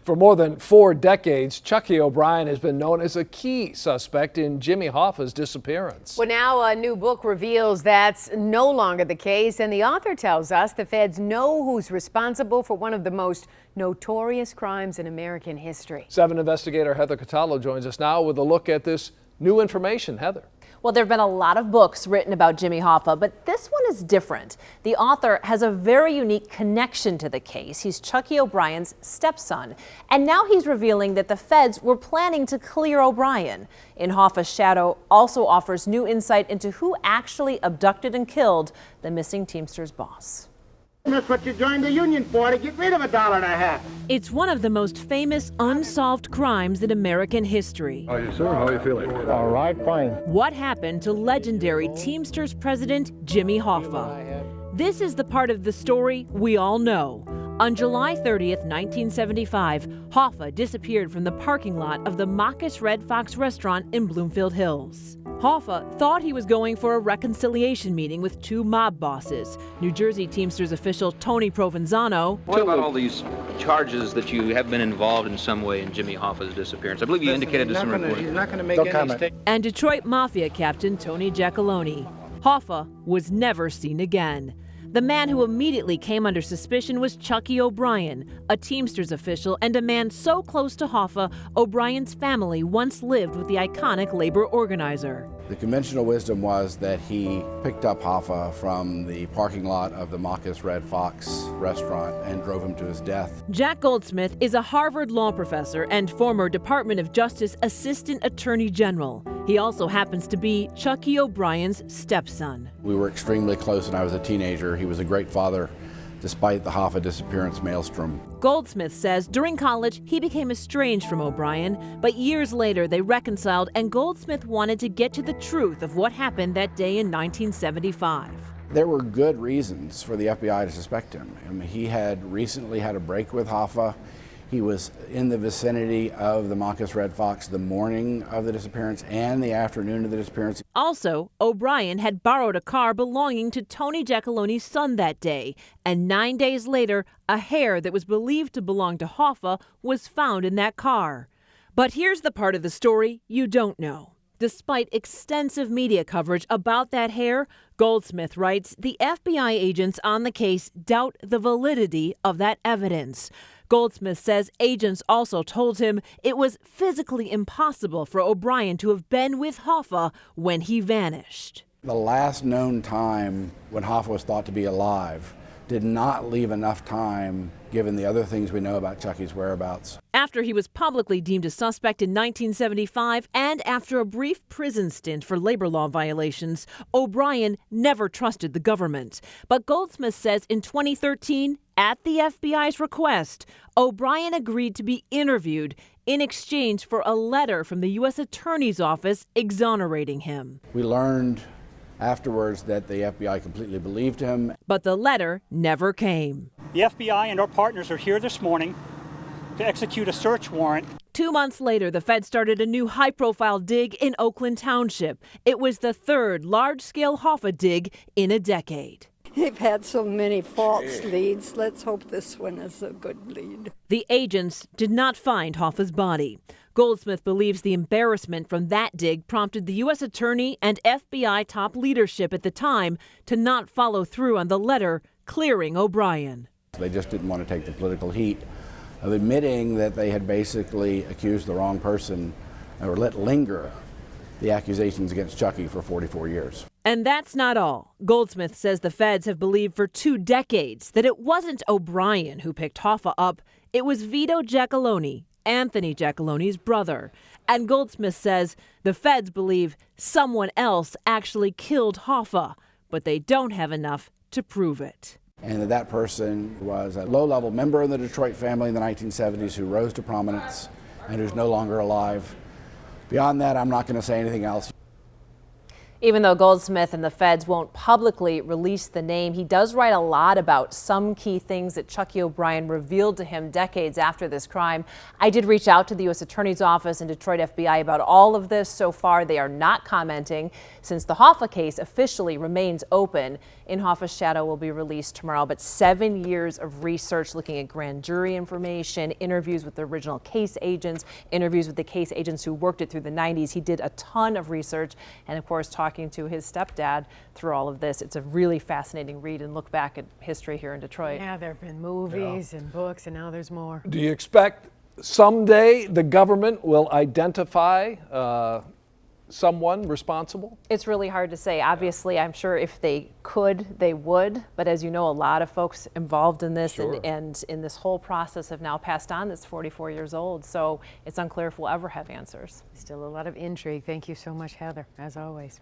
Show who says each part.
Speaker 1: For more than 4 decades, Chuckie O'Brien has been known as a key suspect in Jimmy Hoffa's disappearance.
Speaker 2: Well, now a new book reveals that's no longer the case, and the author tells us the feds know who's responsible for one of the most notorious crimes in American history. 7 investigator Heather Catallo joins us now with a look at this new information. Heather.
Speaker 3: Well, there have been a lot of books written about Jimmy Hoffa, but this one is different. The author has a very unique connection to the case. He's Chuckie O'Brien's stepson, and now he's revealing that the feds were planning to clear O'Brien. In Hoffa's shadow also offers new insight into who actually abducted and killed the missing Teamsters boss.
Speaker 4: That's what you joined the union for, to get rid of $1.50.
Speaker 5: It's one of the most famous unsolved crimes in American history.
Speaker 6: How are you, sir? How are you feeling?
Speaker 4: All right, fine.
Speaker 5: What happened to legendary Teamsters president Jimmy Hoffa? This is the part of the story we all know. On July 30th, 1975, Hoffa disappeared from the parking lot of the Marcus Red Fox restaurant in Bloomfield Hills. Hoffa thought he was going for a reconciliation meeting with 2 mob bosses, New Jersey Teamsters official Tony Provenzano.
Speaker 7: What about all these charges that you have been involved in some way in Jimmy Hoffa's disappearance? I believe you indicated to some reporting.
Speaker 4: He's not going to make any statement.
Speaker 5: And Detroit Mafia captain Tony Giacalone. Hoffa was never seen again. The man who immediately came under suspicion was Chuckie O'Brien, a Teamsters official and a man so close to Hoffa, O'Brien's family once lived with the iconic labor organizer.
Speaker 8: The conventional wisdom was that he picked up Hoffa from the parking lot of the Marcus Red Fox restaurant and drove him to his death.
Speaker 5: Jack Goldsmith is a Harvard law professor and former Department of Justice Assistant Attorney General. He also happens to be Chuckie O'Brien's stepson.
Speaker 8: We were extremely close when I was a teenager. He was a great father, despite the Hoffa disappearance maelstrom.
Speaker 5: Goldsmith says during college he became estranged from O'Brien, but years later they reconciled and Goldsmith wanted to get to the truth of what happened that day in 1975.
Speaker 8: There were good reasons for the FBI to suspect him. I mean, he had recently had a break with Hoffa. He was in the vicinity of the Marcus Red Fox the morning of the disappearance and the afternoon of the disappearance.
Speaker 5: Also, O'Brien had borrowed a car belonging to Tony Giacalone's son that day, and 9 days later, a hair that was believed to belong to Hoffa was found in that car. But here's the part of the story you don't know. Despite extensive media coverage about that hair, Goldsmith writes the FBI agents on the case doubt the validity of that evidence. Goldsmith says agents also told him it was physically impossible for O'Brien to have been with Hoffa when he vanished.
Speaker 8: The last known time when Hoffa was thought to be alive did not leave enough time, given the other things we know about Chuckie's whereabouts.
Speaker 5: After he was publicly deemed a suspect in 1975 and after a brief prison stint for labor law violations, O'Brien never trusted the government. But Goldsmith says in 2013, at the FBI's request, O'Brien agreed to be interviewed in exchange for a letter from the U.S. Attorney's Office exonerating him.
Speaker 8: We learned afterwards that the FBI completely believed him.
Speaker 5: But the letter never came.
Speaker 9: The FBI and our partners are here this morning to execute a search warrant.
Speaker 5: 2 months later, the Fed started a new high-profile dig in Oakland Township. It was the 3rd large-scale Hoffa dig in a decade.
Speaker 10: They've had so many false leads. Let's hope this one is a good lead.
Speaker 5: The agents did not find Hoffa's body. Goldsmith believes the embarrassment from that dig prompted the U.S. Attorney and FBI top leadership at the time to not follow through on the letter clearing O'Brien.
Speaker 8: They just didn't want to take the political heat of admitting that they had basically accused the wrong person or let linger the accusations against Chuckie for 44 years.
Speaker 5: And that's not all. Goldsmith says the feds have believed for 2 decades that it wasn't O'Brien who picked Hoffa up. It was Vito Giacalone, Anthony Giacalone's brother. And Goldsmith says the feds believe someone else actually killed Hoffa, but they don't have enough to prove it.
Speaker 8: And that person was a low-level member of the Detroit family in the 1970s who rose to prominence and who's no longer alive. Beyond that, I'm not going to say anything else.
Speaker 3: Even though Goldsmith and the feds won't publicly release the name, he does write a lot about some key things that Chuckie O'Brien revealed to him decades after this crime. I did reach out to the U.S. Attorney's Office and Detroit FBI about all of this. So far, they are not commenting since the Hoffa case officially remains open. In Hoffa's shadow will be released tomorrow, but 7 years of research looking at grand jury information, interviews with the original case agents, interviews with the case agents who worked it through the 90s. He did a ton of research and, of course, talking to his stepdad through all of this. It's a really fascinating read and look back at history here in Detroit.
Speaker 2: Yeah, there have been movies and books, and now there's more.
Speaker 1: Do you expect someday the government will identify someone responsible?
Speaker 3: It's really hard to say. Obviously, I'm sure if they could, they would. But as you know, a lot of folks involved in this and in this whole process have now passed on. That's 44 years old. So it's unclear if we'll ever have answers.
Speaker 2: Still a lot of intrigue. Thank you so much, Heather, as always.